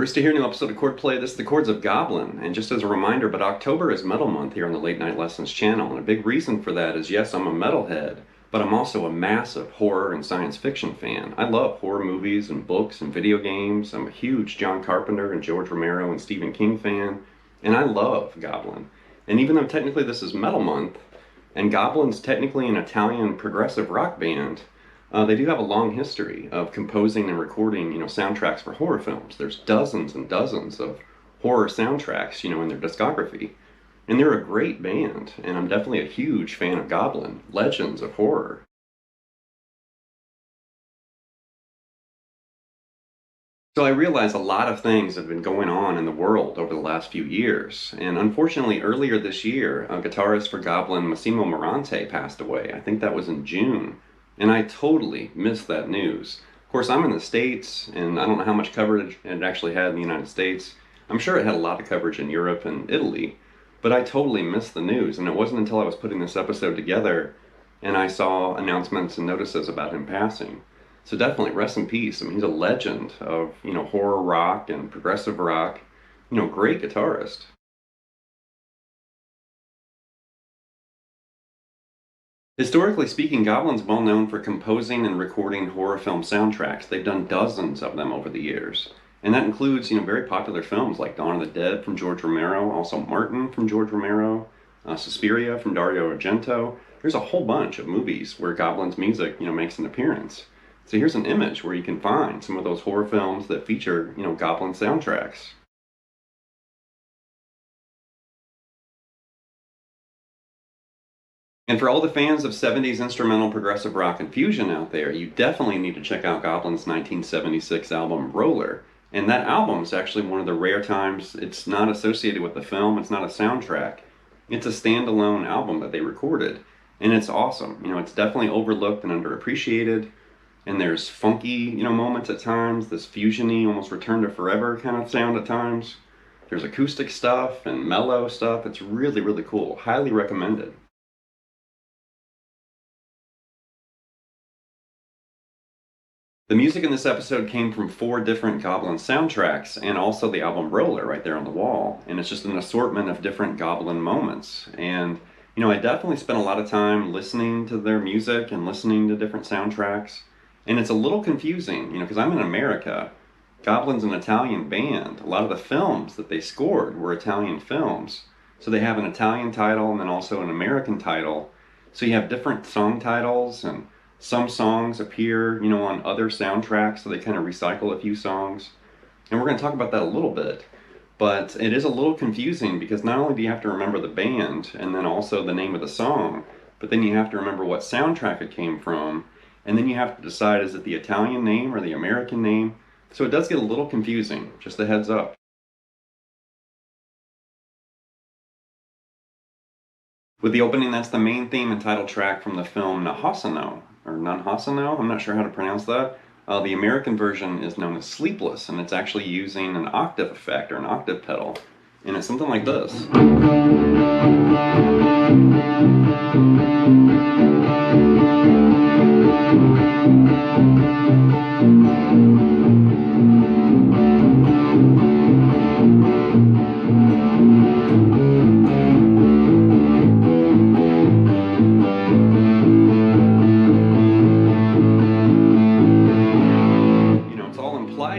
Brewster here, new episode of Chordplay. This is the Chords of Goblin, and just as a reminder, but October is Metal Month here on the Late Night Lessons channel, and a big reason for that is, yes, I'm a metalhead, but I'm also a massive horror and science fiction fan. I love horror movies and books and video games. I'm a huge John Carpenter and George Romero and Stephen King fan, and I love Goblin. And even though technically this is Metal Month, and Goblin's technically an Italian progressive rock band, they do have a long history of composing and recording, soundtracks for horror films. There's dozens and dozens of horror soundtracks, in their discography. And they're a great band, and I'm definitely a huge fan of Goblin, legends of horror. So I realize a lot of things have been going on in the world over the last few years, and unfortunately earlier this year, a guitarist for Goblin, Massimo Morante, passed away. I think that was in June. And I totally missed that news. Of course, I'm in the States, and I don't know how much coverage it actually had in the United States. I'm sure it had a lot of coverage in Europe and Italy, but I totally missed the news. And it wasn't until I was putting this episode together and I saw announcements and notices about him passing. So definitely, rest in peace. I mean, he's a legend of, horror rock and progressive rock. Great guitarist. Historically speaking, Goblin's well known for composing and recording horror film soundtracks. They've done dozens of them over the years. And that includes, very popular films like Dawn of the Dead from George Romero, also Martin from George Romero, Suspiria from Dario Argento. There's a whole bunch of movies where Goblin's music, makes an appearance. So here's an image where you can find some of those horror films that feature, Goblin soundtracks. And for all the fans of 70s instrumental progressive rock and fusion out there, you definitely need to check out Goblin's 1976 album, Roller. And that album is actually one of the rare times it's not associated with the film, it's not a soundtrack. It's a standalone album that they recorded. And it's awesome. It's definitely overlooked and underappreciated. And there's funky, moments at times, this fusion-y, almost return to forever kind of sound at times. There's acoustic stuff and mellow stuff. It's really, really cool. Highly recommended. The music in this episode came from 4 different Goblin soundtracks and also the album Roller right there on the wall. And it's just an assortment of different Goblin moments. And, I definitely spent a lot of time listening to their music and listening to different soundtracks. And it's a little confusing, because I'm in America. Goblin's an Italian band. A lot of the films that they scored were Italian films. So they have an Italian title and then also an American title. So you have different song titles, and some songs appear, on other soundtracks, so they kind of recycle a few songs. And we're going to talk about that a little bit. But it is a little confusing because not only do you have to remember the band and then also the name of the song, but then you have to remember what soundtrack it came from. And then you have to decide, is it the Italian name or the American name? So it does get a little confusing, just a heads up. With the opening, that's the main theme and title track from the film Nonhosonno, or Nonhosonno, I'm not sure how to pronounce that. The American version is known as Sleepless, and it's actually using an octave effect, or an octave pedal. And it's something like this.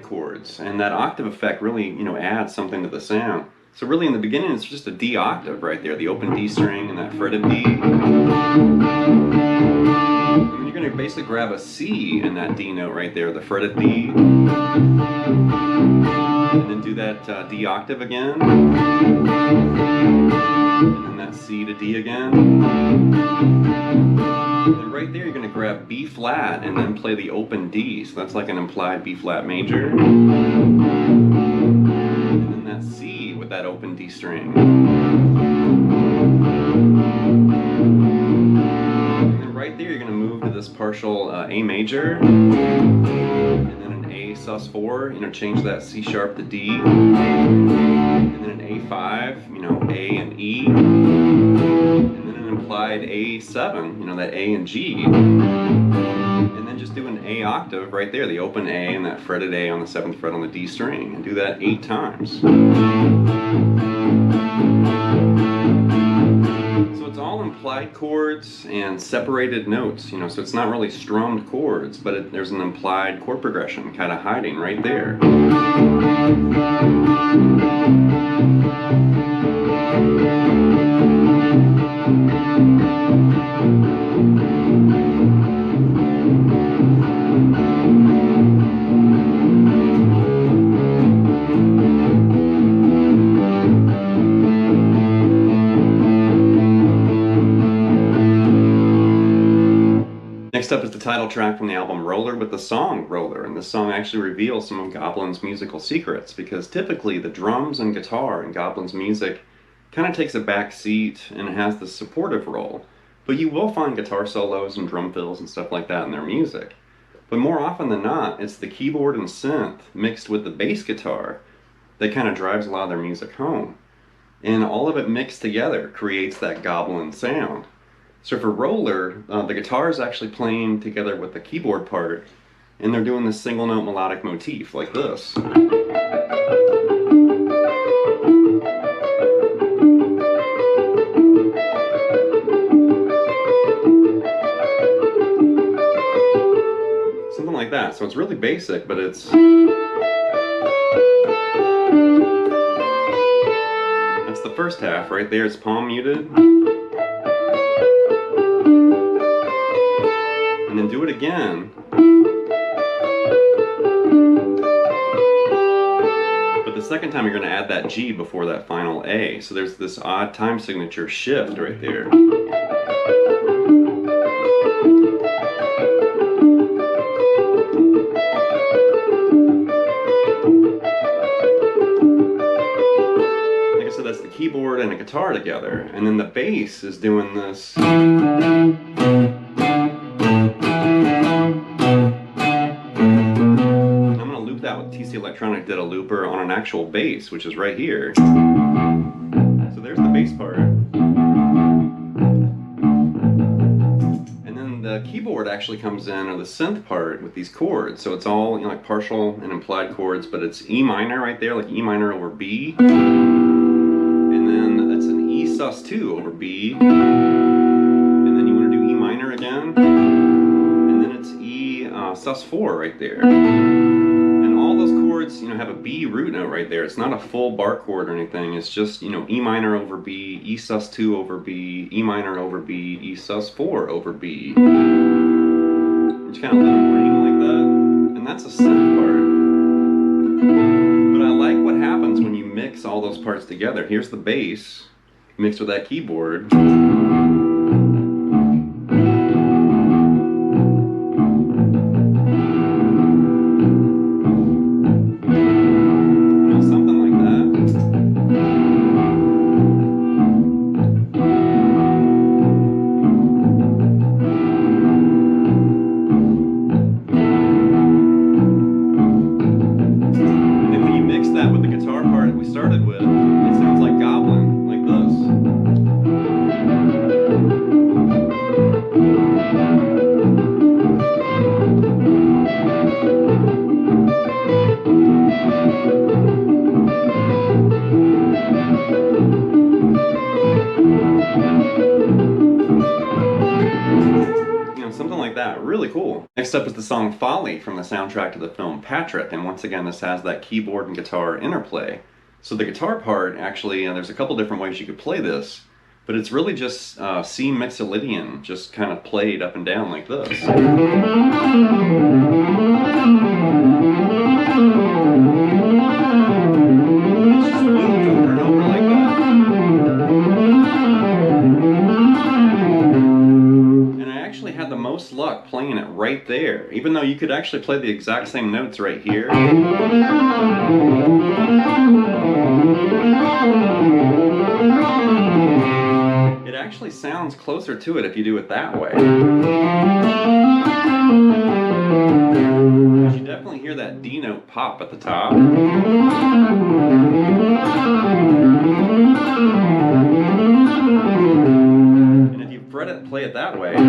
Chords, and that octave effect really, adds something to the sound. So really in the beginning it's just a D octave right there, the open D string and that fretted D. And then you're going going to basically grab a C in that D note right there, the fretted D, and then do that D octave again, and then that C to D again. And right there you're going to grab B flat and then play the open D, so that's like an implied B flat major. And then that C with that open D string. And then right there you're going to move to this partial A major, and then an A sus4, you know, change that C sharp to D, and then an A5, you know, A and E, and then an implied A7, you know, that A and G, and then just do an A octave right there, the open A and that fretted A on the 7th fret on the D string, and do that 8 times. So it's all implied chords and separated notes, you know, so it's not really strummed chords, but there's an implied chord progression kind of hiding right there. Next up is the title track from the album Roller with the song Roller, and this song actually reveals some of Goblin's musical secrets, because typically the drums and guitar in Goblin's music kind of takes a back seat and has the supportive role, but you will find guitar solos and drum fills and stuff like that in their music. But more often than not, it's the keyboard and synth mixed with the bass guitar that kind of drives a lot of their music home. And all of it mixed together creates that Goblin sound. So for Roller, the guitar is actually playing together with the keyboard part, and they're doing this single note melodic motif like this. Something like that. So it's really basic, but it's... That's the first half right there. It's palm muted. And then do it again. But the second time you're going to add that G before that final A. So there's this odd time signature shift right there. Like I said, that's the keyboard and a guitar together. And then the bass is doing this. Electronic did a looper on an actual bass, which is right here. So there's the bass part. And then the keyboard actually comes in, or the synth part, with these chords. So it's all, you know, like partial and implied chords, but it's E minor right there, like E minor over B. And then that's an E sus2 over B. And then you want to do E minor again. And then it's E sus4 right there. All those chords, you know, have a B root note right there. It's not a full bar chord or anything. It's just, you know, E minor over B, E sus2 over B, E minor over B, E sus4 over B. You just kind of let them ring like that. And that's a synth part. But I like what happens when you mix all those parts together. Here's the bass mixed with that keyboard. Really cool. Next up is the song Folly from the soundtrack to the film Patrick, and once again this has that keyboard and guitar interplay. So the guitar part, actually, there's a couple different ways you could play this. But it's really just C mixolydian, just kind of played up and down like this. It's just looped over and over like that. And I actually had the most luck playing it right there, even though you could actually play the exact same notes right here. It actually sounds closer to it if you do it that way. You definitely hear that D note pop at the top. And if you fret it and play it that way, you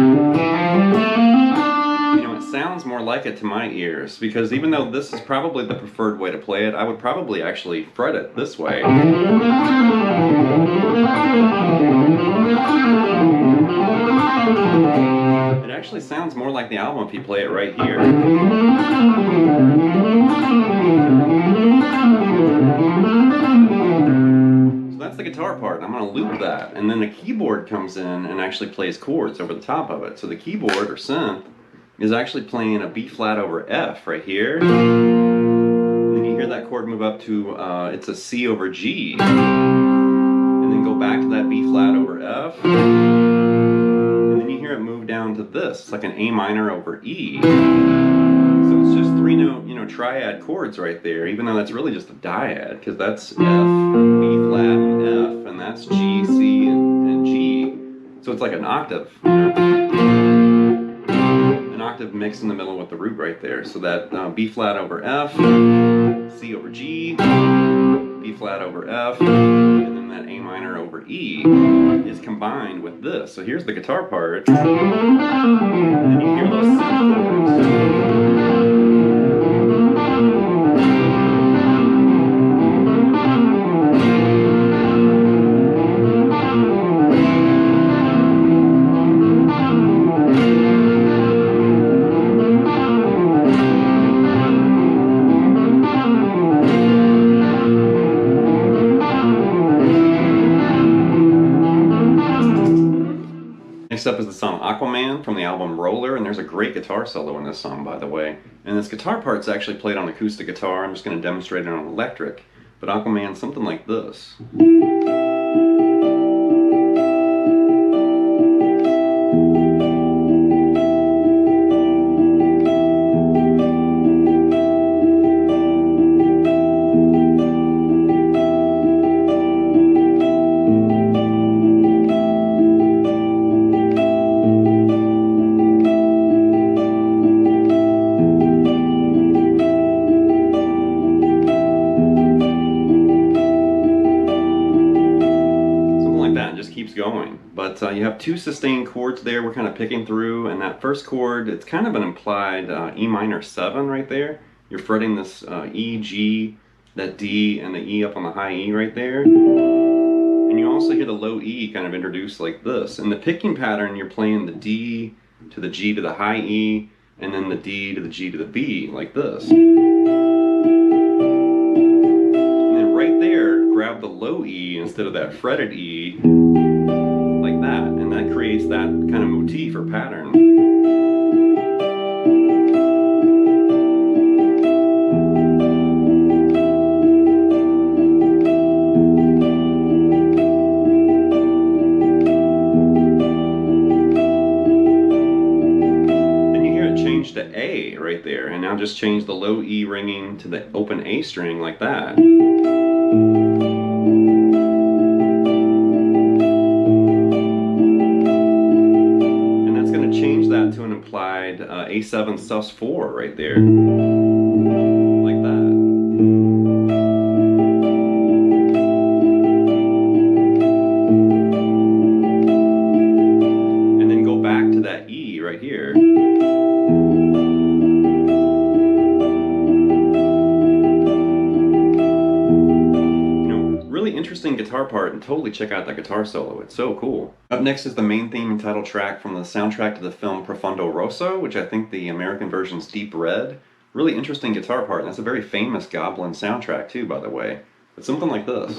know, it sounds more like it to my ears, because even though this is probably the preferred way to play it, I would probably actually fret it this way. It actually sounds more like the album if you play it right here. So that's the guitar part. I'm going to loop that, and then the keyboard comes in and actually plays chords over the top of it. So the keyboard or synth is actually playing a B flat over F right here. And then you hear that chord move up to it's a C over G, and then go back to that B flat over F. You hear it move down to this. It's like an A minor over E. So it's just three note, you know, triad chords right there, even though that's really just a dyad, because that's F, B flat, and F, and that's G, C, and G. So it's like an octave, you know? An octave mixed in the middle with the root right there. So that B flat over F, C over G, B flat over F, and then that A minor over E is combined with this. So here's the guitar part, and then you hear those synth chords. Next up is the song Aquaman from the album Roller, and there's a great guitar solo in this song, by the way. And this guitar part's actually played on acoustic guitar. I'm just going to demonstrate it on electric. But Aquaman's something like this. Going, but you have two sustained chords there we're kind of picking through, and that first chord, it's kind of an implied E minor 7 right there. You're fretting this E, G, that D, and the E up on the high E right there, and you also hear the low E kind of introduced like this. In the picking pattern, you're playing the D to the G to the high E, and then the D to the G to the B like this. And then right there, grab the low E instead of that fretted E, like that, and that creates that kind of motif or pattern. Then you hear it change to A right there, and now just change the low E ringing to the open A string like that. To an implied A7 sus4 right there, like that. And then go back to that E right here. Interesting guitar part, and totally check out that guitar solo. It's so cool. Up next is the main theme and title track from the soundtrack to the film Profondo Rosso, which I think the American version's Deep Red. Really interesting guitar part, and that's a very famous Goblin soundtrack too, by the way. It's something like this.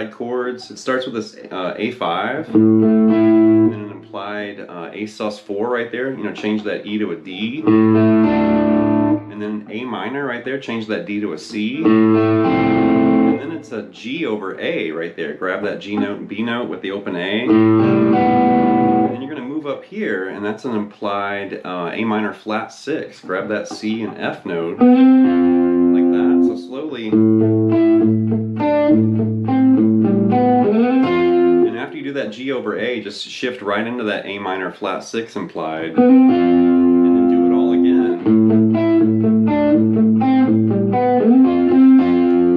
implied chords. It starts with this A5, and then an implied A sus4 right there. You know, change that E to a D, and then A minor right there. Change that D to a C, and then it's a G over A right there. Grab that G note and B note with the open A. And then you're going to move up here, and that's an implied A minor flat 6. Grab that C and F note like that. So slowly. And after you do that G over A, just shift right into that A minor flat 6 implied, and then do it all again.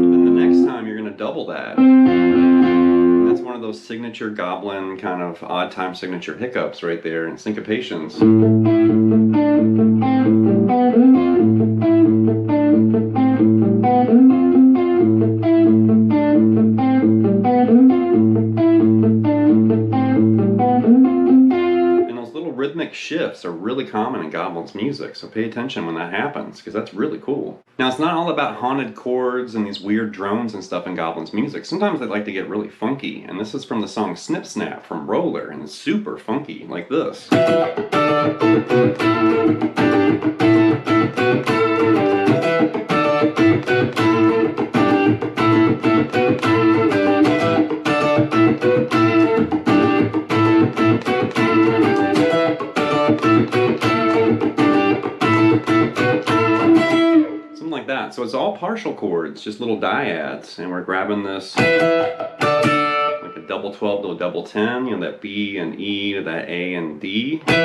But then the next time you're going to double that. That's one of those signature Goblin kind of odd time signature hiccups right there, and syncopations. Rhythmic shifts are really common in Goblin's music, so pay attention when that happens, because that's really cool. Now, it's not all about haunted chords and these weird drones and stuff in Goblin's music. Sometimes they like to get really funky, and this is from the song Snip Snap from Roller, and it's super funky, like this. Like that. So it's all partial chords, just little dyads, and we're grabbing this like a double 12 to a double 10, you know, that B and E to that A and D. And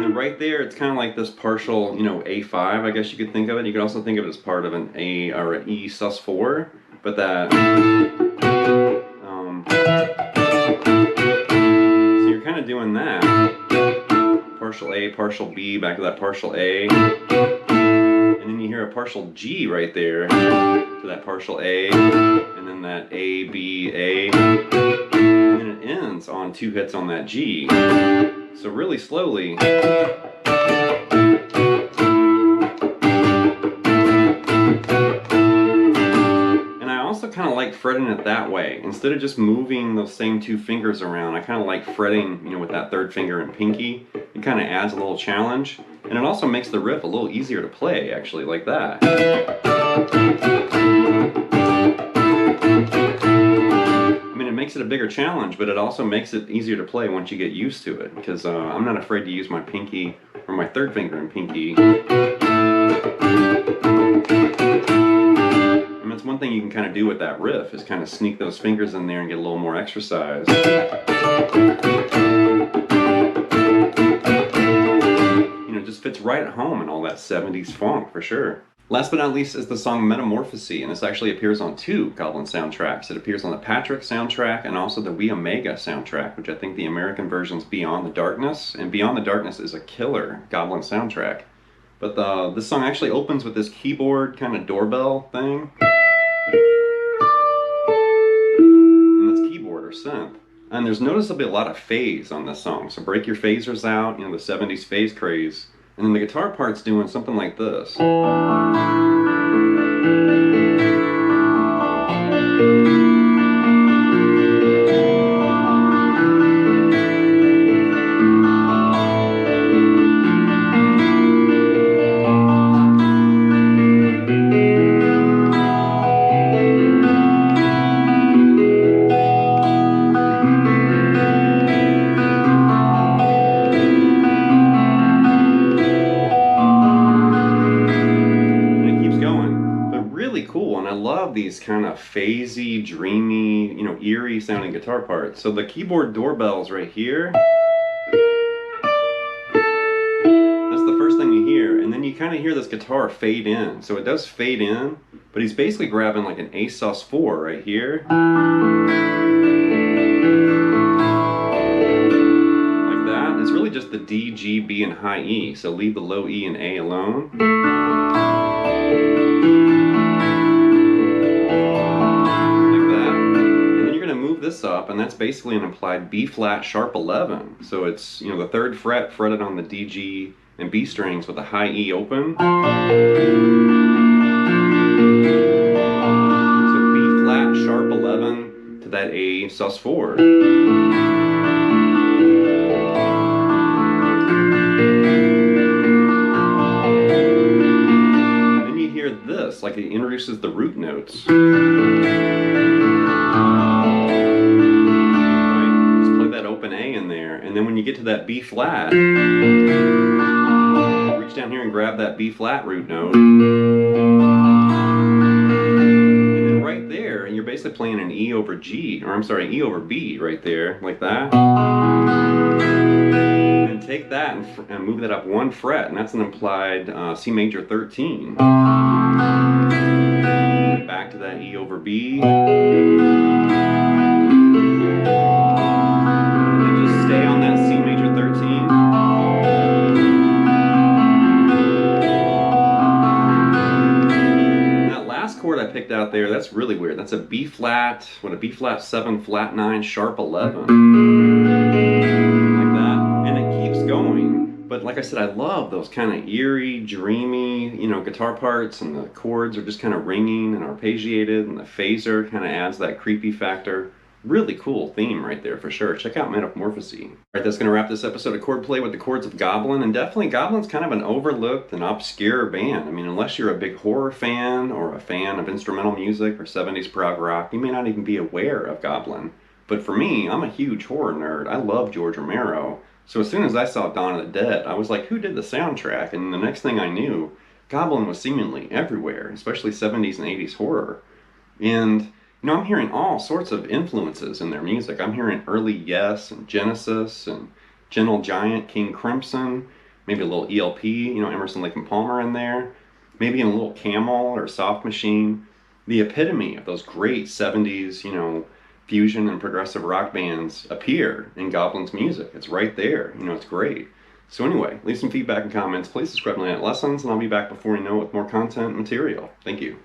then right there, it's kind of like this partial, you know, A5, I guess you could think of it. You could also think of it as part of an A or an E sus4, but that. So you're kind of doing that. Partial A, partial B, back to that partial A, and then you hear a partial G right there to that partial A, and then that A, B, A, and then it ends on 2 hits on that G. So really slowly. Kind of like fretting it that way. Instead of just moving those same 2 fingers around, I kind of like fretting, you know, with that 3rd finger and pinky. It kind of adds a little challenge, and it also makes the riff a little easier to play, actually, like that. I mean, it makes it a bigger challenge, but it also makes it easier to play once you get used to it, because I'm not afraid to use my pinky or my 3rd finger and pinky. That's one thing you can kind of do with that riff, is kind of sneak those fingers in there and get a little more exercise. You know, it just fits right at home in all that 70s funk, for sure. Last but not least is the song Metamorphosi, and this actually appears on 2 Goblin soundtracks. It appears on the Patrick soundtrack and also the We Omega soundtrack, which I think the American version's Beyond the Darkness, and Beyond the Darkness is a killer Goblin soundtrack. But this song actually opens with this keyboard kind of doorbell thing. Or synth. And there's noticeably a lot of phase on this song, so break your phasers out, you know, the 70s phase craze. And then the guitar part's doing something like this. These kind of phasey, dreamy, you know, eerie sounding guitar parts. So the keyboard doorbell's right here. That's the first thing you hear, and then you kind of hear this guitar fade in. So it does fade in, but he's basically grabbing like an A sus4 right here. Like that. It's really just the D, G, B, and high E, so leave the low E and A alone. This up, and that's basically an implied B flat sharp 11. So it's, you know, the 3rd fret fretted on the D, G, and B strings with a high E open. So that A sus4. And then you hear this, like it introduces the root notes. Right? Just play that open A in there, and then when you get to that B flat, reach down here and grab that B flat root note. And you're basically playing an E over G, or I'm sorry, E over B right there, like that. And take that and move that up 1 fret, and that's an implied C major 13. And back to that E over B. And then just stay on that C major 13. Chord I picked out there, that's really weird. That's a B flat, what, a B flat 7, flat 9, sharp 11. Like that. And it keeps going. But like I said, I love those kind of eerie, dreamy, you know, guitar parts, and the chords are just kind of ringing and arpeggiated, and the phaser kind of adds that creepy factor. Really cool theme right there for sure. Check out Metamorphosi. All right, that's going to wrap this episode of Chordplay with the Chords of Goblin. And definitely Goblin's kind of an overlooked and obscure band. I mean, unless you're a big horror fan or a fan of instrumental music or 70s prog rock, you may not even be aware of Goblin. But for me, I'm a huge horror nerd. I love George Romero. So as soon as I saw Dawn of the Dead, I was like, who did the soundtrack? And the next thing I knew, Goblin was seemingly everywhere, especially 70s and 80s horror. And you know, I'm hearing all sorts of influences in their music. I'm hearing early Yes and Genesis and Gentle Giant, King Crimson, maybe a little ELP, you know, Emerson, Lake and Palmer in there, maybe in a little Camel or Soft Machine. The epitome of those great 70s, you know, fusion and progressive rock bands appear in Goblin's music. It's right there. You know, it's great. So anyway, leave some feedback and comments. Please subscribe to Lessons, and I'll be back before you know it with more content and material. Thank you.